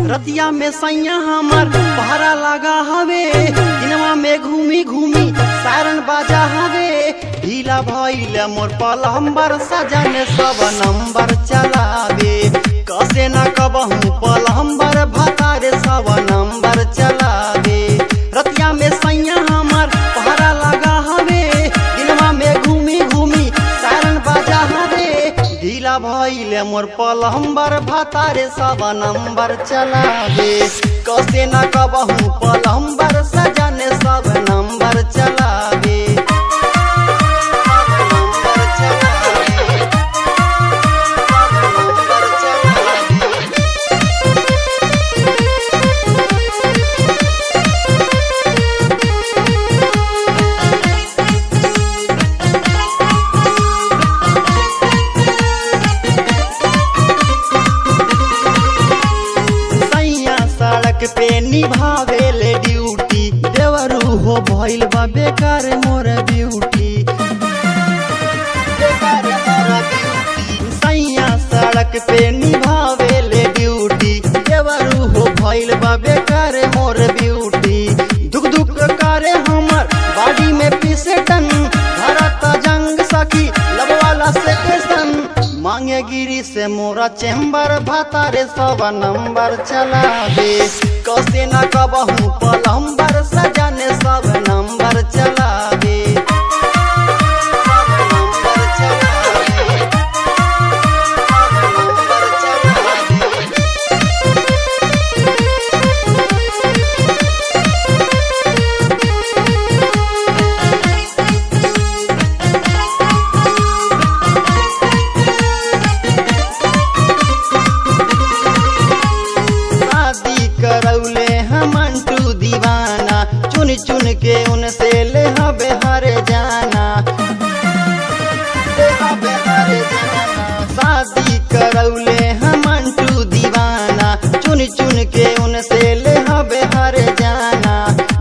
रतिया में सैया हमर पहरा लगा हवे, दिनवा में घूमी घूमी सारन बाजा हवे। ढीला भइल मोर पलहम्बर सजन सब नंबर चलावे, कसे न कबहू पलहम्बर भतारे सब नंबर चलावे। रतिया में सैया हमर पहरा लगा हवे, दिनवा में घूमी घूमी सारन बाजा हवे। ढीला भइल मोर पलहम्बर भतारे सब नंबर चलावे, कसे न कबहू पलहम्बर सजन सब नंबर चलावे। सड़क पे निभावेले ड्यूटी, देवरू हो भइल बा बेकार मोर ब्यूटी। सैया सड़क पे निभावेले ड्यूटी, देवरू हो भइल बा बेकार मोर ब्यूटी। दुख दुख करे हमर बॉडी में पीसे टन, भरत जंग सखी लब वाला सेक्शन। मांगे गिरी से मोरा चेम्बर भतारे सब नंबर चलावे, कसे न कबहू पलहम्बर सजन सब नंबर चलावे। करौले हमंटू दीवाना, चुन चुन के उनसे ले हबे हर जाना। शादी करौले हमंटू दीवाना, चुन चुन के उनसे ले हबे हर जाना।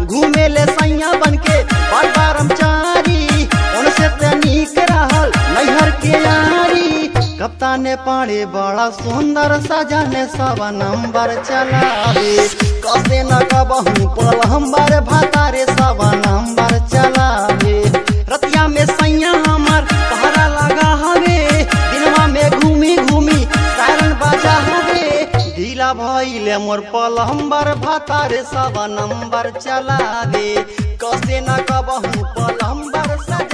घूमे ले सैया बन के ब्रह्मचारी, उनसे तनिक रहल नैहर के यारी। कप्ताने पाड़े बड़ा सुंदर सजने सब नंबर चलावे, कसे न कबहू पलहम्बर भतारे सब नंबर चलावे। रतिया में सैया हमर पहरा लगा हवे, दिनवा में घूमी घूमी सारन बाजा हवे। ढीला भइल मोर पलहम्बर भतारे सब नंबर चलावे, कसे न कबहू पलहम्बर सज